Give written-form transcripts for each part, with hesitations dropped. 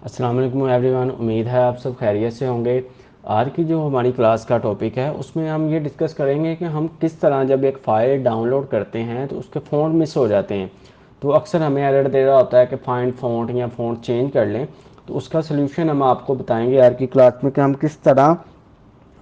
अस्सलाम वालेकुम एवरीवन। उम्मीद है आप सब खैरियत से होंगे। आज की जो हमारी क्लास का टॉपिक है उसमें हम ये डिस्कस करेंगे कि हम किस तरह जब एक फ़ाइल डाउनलोड करते हैं तो उसके फ़ॉन्ट मिस हो जाते हैं। तो अक्सर हमें एरर दे रहा होता है कि फाइंड फ़ॉन्ट या फ़ॉन्ट चेंज कर लें। तो उसका सलूशन हम आपको बताएंगे आज की क्लास में कि हम किस तरह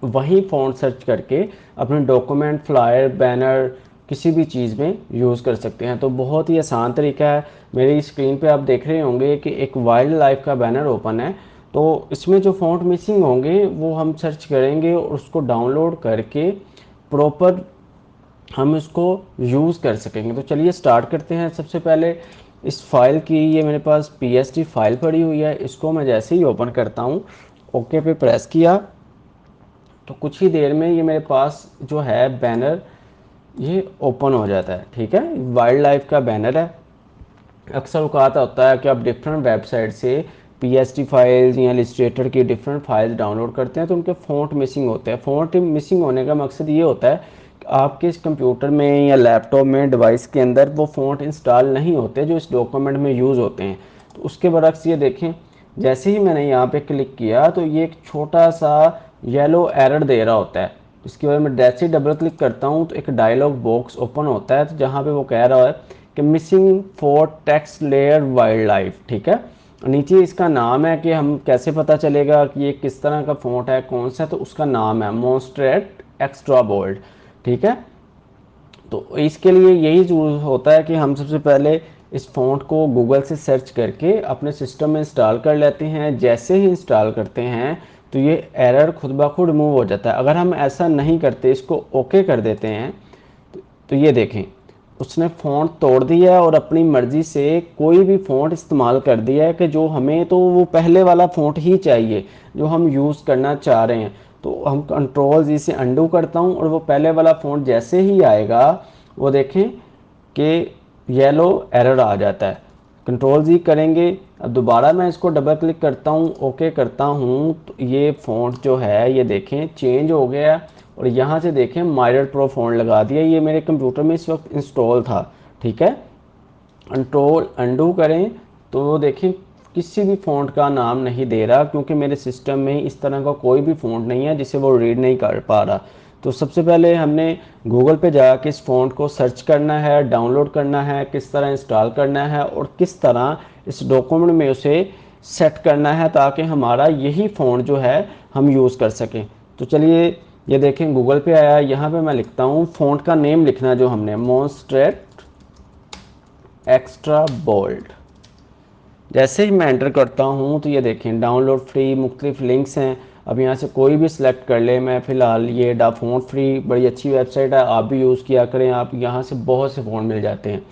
वही फ़ॉन्ट सर्च करके अपने डॉक्यूमेंट, फ्लायर, बैनर किसी भी चीज़ में यूज़ कर सकते हैं। तो बहुत ही आसान तरीका है। मेरी स्क्रीन पे आप देख रहे होंगे कि एक वाइल्ड लाइफ का बैनर ओपन है। तो इसमें जो फ़ॉन्ट मिसिंग होंगे वो हम सर्च करेंगे और उसको डाउनलोड करके प्रॉपर हम इसको यूज़ कर सकेंगे। तो चलिए स्टार्ट करते हैं। सबसे पहले इस फाइल की, ये मेरे पास पीएसटी फाइल पड़ी हुई है, इसको मैं जैसे ही ओपन करता हूँ, ओके पे प्रेस किया तो कुछ ही देर में ये मेरे पास जो है बैनर ये ओपन हो जाता है। ठीक है, वाइल्ड लाइफ का बैनर है। अक्सर औकात होता है कि आप डिफरेंट वेबसाइट से पीएसटी फाइल्स या इलस्ट्रेटर की डिफरेंट फाइल्स डाउनलोड करते हैं तो उनके फ़ॉन्ट मिसिंग होते हैं। फ़ॉन्ट मिसिंग होने का मकसद ये होता है कि आपके इस कंप्यूटर में या लैपटॉप में, डिवाइस के अंदर वो फ़ॉन्ट इंस्टॉल नहीं होते जो इस डॉक्यूमेंट में यूज़ होते हैं। तो उसके बरक्स ये देखें, जैसे ही मैंने यहाँ पे क्लिक किया तो ये एक छोटा सा येलो एरर दे रहा होता है। इसके बाद मैं जैसे ही डबल क्लिक करता हूँ तो एक डायलॉग बॉक्स ओपन होता है, तो जहाँ पे वो कह रहा है कि missing for text layer wild life. ठीक है, नीचे इसका नाम है कि हम कैसे पता चलेगा कि ये किस तरह का फ़ॉन्ट है, कौन सा, तो उसका नाम है मोस्ट्रेट एक्स्ट्रा बोल्ड। ठीक है, तो इसके लिए यही ज़रूर होता है कि हम सबसे पहले इस फ़ॉन्ट को गूगल से सर्च करके अपने सिस्टम में इंस्टॉल कर लेते हैं। जैसे ही इंस्टॉल करते हैं तो ये एरर खुद ब खुद रिमूव हो जाता है। अगर हम ऐसा नहीं करते, इसको ओके कर देते हैं, तो ये देखें उसने फ़ॉन्ट तोड़ दिया है और अपनी मर्ज़ी से कोई भी फ़ॉन्ट इस्तेमाल कर दिया है कि जो हमें तो वो पहले वाला फ़ॉन्ट ही चाहिए जो हम यूज़ करना चाह रहे हैं। तो हम कंट्रोल जी से अंडू करता हूँ और वो पहले वाला फ़ॉन्ट जैसे ही आएगा वो देखें कि येलो एरर आ जाता है। कंट्रोल जी करेंगे, अब दोबारा मैं इसको डबल क्लिक करता हूँ, ओके करता हूँ, तो ये फ़ॉन्ट जो है ये देखें चेंज हो गया और यहाँ से देखें माइरर प्रो फ़ॉन्ट लगा दिया। ये मेरे कंप्यूटर में इस वक्त इंस्टॉल था। ठीक है, कंट्रोल अंडू करें तो देखें किसी भी फ़ॉन्ट का नाम नहीं दे रहा क्योंकि मेरे सिस्टम में इस तरह का कोई भी फ़ॉन्ट नहीं है जिसे वो रीड नहीं कर पा रहा। तो सबसे पहले हमने गूगल पे जाकर इस फ़ॉन्ट को सर्च करना है, डाउनलोड करना है, किस तरह इंस्टॉल करना है और किस तरह इस डॉक्यूमेंट में उसे सेट करना है ताकि हमारा यही फ़ॉन्ट जो है हम यूज़ कर सकें। तो चलिए ये देखें गूगल पे आया, यहाँ पे मैं लिखता हूँ फ़ॉन्ट का नेम लिखना जो हमने, मोस्ट्रेट एक्स्ट्रा बोल्ड। जैसे ही मैं एंटर करता हूँ तो ये देखें डाउनलोड फ्री मुख्तलिफ लिंक्स हैं। अब यहाँ से कोई भी सिलेक्ट कर ले। मैं फ़िलहाल ये फ़ॉन्ट फ्री बड़ी अच्छी वेबसाइट है, आप भी यूज़ किया करें, आप यहाँ से बहुत से फ़ॉन्ट मिल जाते हैं।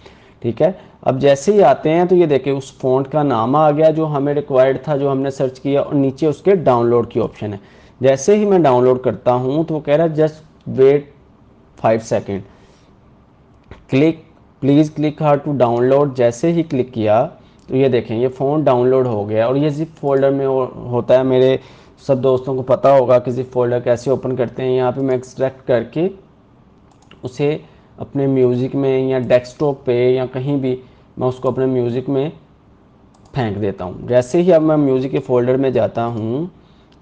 ठीक है, अब जैसे ही आते हैं तो ये देखें उस फ़ॉन्ट का नाम आ गया जो हमें रिक्वायर्ड था, जो हमने सर्च किया, और नीचे उसके डाउनलोड की ऑप्शन है। जैसे ही मैं डाउनलोड करता हूँ तो वो कह रहा है just wait 5 second, click please click hard to download. जैसे ही क्लिक किया तो ये देखें ये फ़ोन डाउनलोड हो गया और ये जिप फोल्डर में होता है। मेरे सब दोस्तों को पता होगा कि जिप फोल्डर कैसे ओपन करते हैं। यहाँ पे मैं एक्सट्रैक्ट करके उसे अपने म्यूज़िक में या डेस्कटॉप पे या कहीं भी मैं उसको अपने म्यूज़िक में फेंक देता हूँ। जैसे ही अब मैं म्यूज़िक के फोल्डर में जाता हूँ,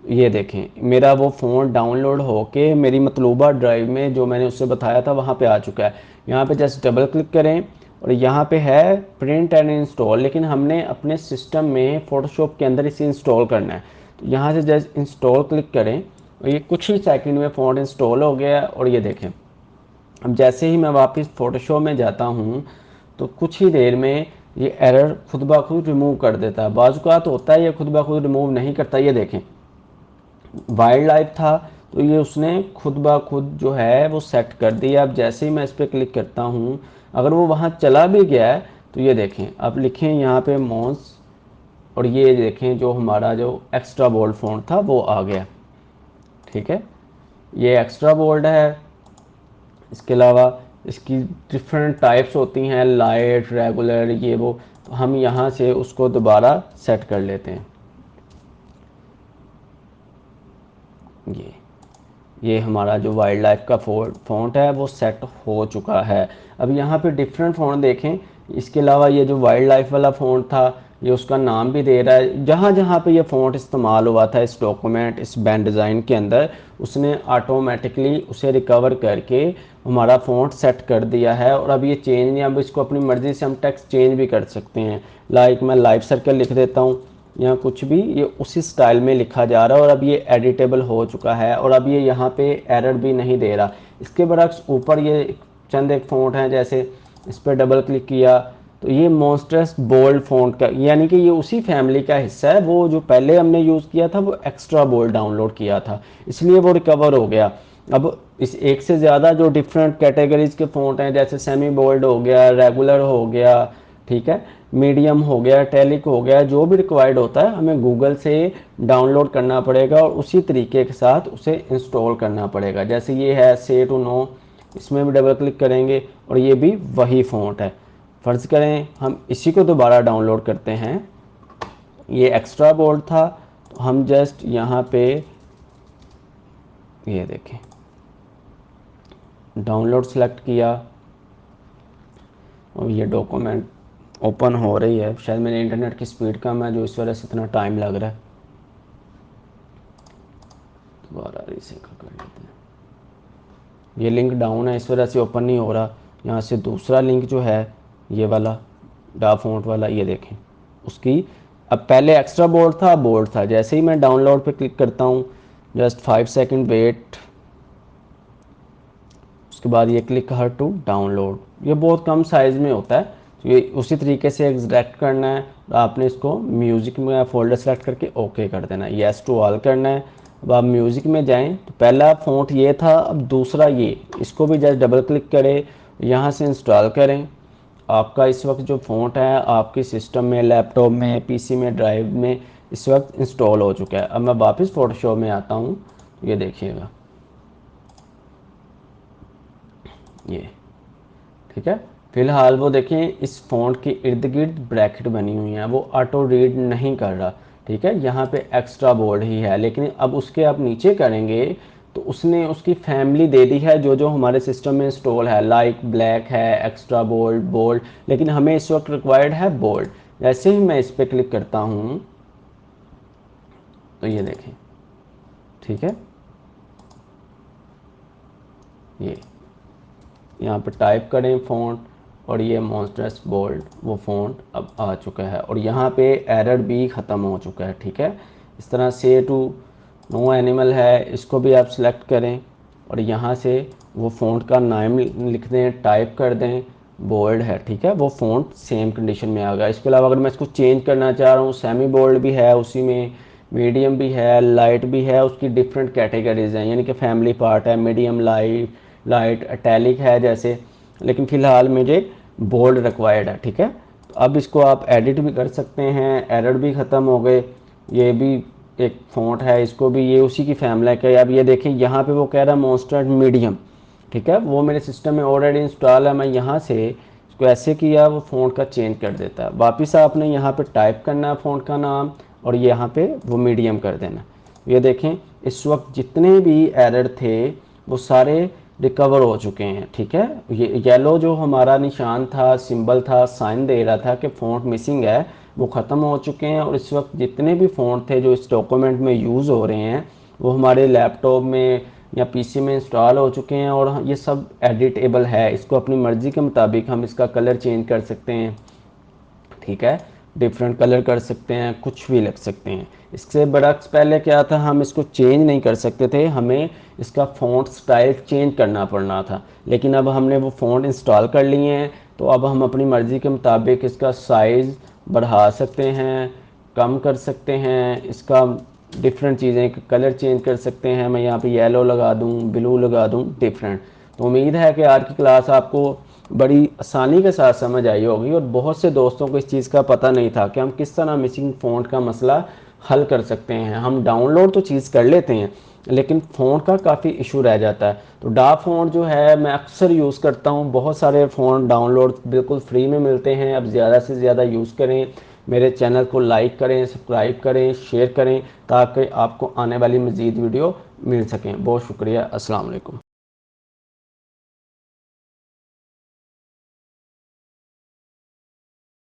ये देखें मेरा वो फ़ोन डाउनलोड होके मेरी मतलूबा ड्राइव में जो मैंने उससे बताया था वहाँ पे आ चुका है। यहाँ पे जस्ट डबल क्लिक करें और यहाँ पे है प्रिंट एंड इंस्टॉल, लेकिन हमने अपने सिस्टम में फ़ोटोशॉप के अंदर इसे इंस्टॉल करना है। तो यहाँ से जस्ट इंस्टॉल क्लिक करें और ये कुछ ही सेकंड में फ़ोन इंस्टॉल हो गया। और ये देखें अब जैसे ही मैं वापस फ़ोटोशॉप में जाता हूँ तो कुछ ही देर में ये एरर खुद ब खुद रिमूव कर देता है। बाज़ औक़ात होता है ये खुद ब खुद रिमूव नहीं करता। ये देखें वाइल्ड लाइफ था तो ये उसने खुद ब खुद जो है वो सेट कर दिया। अब जैसे ही मैं इस पर क्लिक करता हूँ, अगर वो वहाँ चला भी गया है तो ये देखें अब लिखें यहाँ पे मॉस, और ये देखें जो हमारा जो एक्स्ट्रा बोल्ड फ़ॉन्ट था वो आ गया। ठीक है, ये एक्स्ट्रा बोल्ड है। इसके अलावा इसकी डिफरेंट टाइप्स होती हैं, लाइट, रेगुलर, ये वो। तो हम यहाँ से उसको दोबारा सेट कर लेते हैं। ये हमारा जो वाइल्ड लाइफ का फ़ॉन्ट है वो सेट हो चुका है। अब यहाँ पे डिफरेंट फ़ॉन्ट देखें, इसके अलावा ये जो वाइल्ड लाइफ वाला फ़ॉन्ट था ये उसका नाम भी दे रहा है। जहाँ जहाँ पे ये फ़ॉन्ट इस्तेमाल हुआ था इस डॉक्यूमेंट, इस बैन डिज़ाइन के अंदर, उसने ऑटोमेटिकली उसे रिकवर करके हमारा फ़ॉन्ट सेट कर दिया है। और अब ये चेंज नहीं, अब इसको अपनी मर्ज़ी से हम टेक्स्ट चेंज भी कर सकते हैं। लाइक मैं लाइफ सर्कल लिख देता हूँ या कुछ भी, ये उसी स्टाइल में लिखा जा रहा है और अब ये एडिटेबल हो चुका है। और अब ये यहाँ पे एरर भी नहीं दे रहा। इसके बरक्स ऊपर ये चंद एक फ़ॉन्ट हैं, जैसे इस पर डबल क्लिक किया तो ये मॉन्स्टर्स बोल्ड फ़ॉन्ट का, यानी कि ये उसी फैमिली का हिस्सा है। वो जो पहले हमने यूज़ किया था वो एक्स्ट्रा बोल्ड डाउनलोड किया था, इसलिए वो रिकवर हो गया। अब इस एक से ज़्यादा जो डिफरेंट कैटेगरीज के फ़ॉन्ट हैं, जैसे सेमी बोल्ड हो गया, रेगुलर हो गया, ठीक है, मीडियम हो गया, टैलिक हो गया, जो भी रिक्वायर्ड होता है हमें गूगल से डाउनलोड करना पड़ेगा और उसी तरीके के साथ उसे इंस्टॉल करना पड़ेगा। जैसे ये है से टू नो, इसमें भी डबल क्लिक करेंगे और ये भी वही फ़ॉन्ट है। फ़र्ज़ करें हम इसी को दोबारा डाउनलोड करते हैं, ये एक्स्ट्रा बोल्ड था, तो हम जस्ट यहाँ पे ये देखें डाउनलोड सेलेक्ट किया और ये डॉक्यूमेंट ओपन हो रही है। शायद मेरे इंटरनेट की स्पीड कम है जो इस वजह से इतना टाइम लग रहा है। दोबारा रीसेट कर लेते हैं। ये लिंक डाउन है, इस वजह से ओपन नहीं हो रहा। यहाँ से दूसरा लिंक जो है ये वाला डा फ़ॉन्ट वाला, ये देखें उसकी, अब पहले एक्स्ट्रा बोल्ड था, बोल्ड था। जैसे ही मैं डाउनलोड पे क्लिक करता हूँ, जस्ट 5 सेकंड वेट, उसके बाद ये क्लिक हर टू डाउनलोड। ये बहुत कम साइज़ में होता है, तो ये उसी तरीके से एक्सट्रैक्ट करना है। आपने इसको म्यूज़िक में फ़ोल्डर सेलेक्ट करके ओके कर देना है, येस टू ऑल करना है। अब आप म्यूज़िक में जाएं तो पहला फ़ॉन्ट ये था, अब दूसरा ये, इसको भी जस्ट डबल क्लिक करें, यहाँ से इंस्टॉल करें। आपका इस वक्त जो फ़ॉन्ट है आपके सिस्टम में, लैपटॉप में, पीसी में, ड्राइव में इस वक्त इंस्टॉल हो चुका है। अब मैं वापस फ़ोटोशॉप में आता हूँ, ये देखिएगा ये, ठीक है। फ़िलहाल वो देखें इस फ़ॉन्ट के इर्द गिर्द ब्रैकेट बनी हुई हैं, वो ऑटो रीड नहीं कर रहा, ठीक है। यहाँ पे एक्स्ट्रा बोल्ड ही है, लेकिन अब उसके आप नीचे करेंगे तो उसने उसकी फैमिली दे दी है जो जो हमारे सिस्टम में इंस्टॉल है, लाइक ब्लैक है, एक्स्ट्रा बोल्ड, बोल्ड, लेकिन हमें इस वक्त रिक्वायर्ड है बोल्ड। जैसे ही मैं इस पर क्लिक करता हूँ तो ये देखें, ठीक है, ये यहाँ पर टाइप करें फ़ॉन्ट और ये मॉन्स्टर्स बोल्ड वो फ़ॉन्ट अब आ चुका है और यहाँ पे एरर भी ख़त्म हो चुका है, ठीक है। इस तरह से टू नो एनिमल है, इसको भी आप सिलेक्ट करें और यहाँ से वो फ़ॉन्ट का नाम लिख दें, टाइप कर दें, बोल्ड है, ठीक है, वो फ़ॉन्ट सेम कंडीशन में आ गया। इसके अलावा अगर मैं इसको चेंज करना चाह रहा हूँ, सेमी बोल्ड भी है उसी में, मीडियम भी है, लाइट भी है, उसकी डिफरेंट कैटेगरीज हैं, यानी कि फैमिली पार्ट है, मीडियम, लाइट इटैलिक है जैसे, लेकिन फ़िलहाल मुझे बोल्ड रिक्वायर्ड है, ठीक है। तो अब इसको आप एडिट भी कर सकते हैं, एरर भी ख़त्म हो गए। ये भी एक फ़ॉन्ट है, इसको भी ये उसी की फैमिली का। अब ये देखें यहाँ पे वो कह रहा है मॉन्स्टर मीडियम, ठीक है, वो मेरे सिस्टम में ऑलरेडी इंस्टॉल है। मैं यहाँ से इसको ऐसे किया, वो फ़ॉन्ट का चेंज कर देता है। वापस आपने यहाँ पे टाइप करना है फ़ॉन्ट का नाम और यहाँ पे वो मीडियम कर देना। ये देखें इस वक्त जितने भी एरर थे वो सारे रिकवर हो चुके हैं, ठीक है। ये येलो जो हमारा निशान था, सिंबल था, साइन दे रहा था कि फ़ॉन्ट मिसिंग है, वो ख़त्म हो चुके हैं। और इस वक्त जितने भी फ़ॉन्ट थे जो इस डॉक्यूमेंट में यूज़ हो रहे हैं वो हमारे लैपटॉप में या पीसी में इंस्टॉल हो चुके हैं और ये सब एडिटेबल है। इसको अपनी मर्ज़ी के मुताबिक हम इसका कलर चेंज कर सकते हैं, ठीक है, डिफरेंट कलर कर सकते हैं, कुछ भी लग सकते हैं। इससे बरक्स पहले क्या था, हम इसको चेंज नहीं कर सकते थे, हमें इसका फ़ॉन्ट स्टाइल चेंज करना पड़ना था। लेकिन अब हमने वो फ़ॉन्ट इंस्टॉल कर लिए हैं तो अब हम अपनी मर्ज़ी के मुताबिक इसका साइज़ बढ़ा सकते हैं, कम कर सकते हैं, इसका डिफरेंट चीज़ें कलर चेंज कर सकते हैं। मैं यहाँ पे येलो लगा दूँ, ब्लू लगा दूँ, डिफरेंट। तो उम्मीद है कि आज की क्लास आपको बड़ी आसानी के साथ समझ आई होगी और बहुत से दोस्तों को इस चीज़ का पता नहीं था कि हम किस तरह मिसिंग फ़ॉन्ट का मसला हल कर सकते हैं। हम डाउनलोड तो चीज़ कर लेते हैं लेकिन फ़ॉन्ट का काफ़ी इशू रह जाता है। तो डा फ़ॉन्ट जो है मैं अक्सर यूज़ करता हूँ, बहुत सारे फ़ॉन्ट डाउनलोड बिल्कुल फ्री में मिलते हैं। अब ज़्यादा से ज़्यादा यूज़ करें, मेरे चैनल को लाइक करें, सब्सक्राइब करें, शेयर करें ताकि आपको आने वाली मज़ीद वीडियो मिल सकें। बहुत शुक्रिया, अस्सलाम वालेकुम।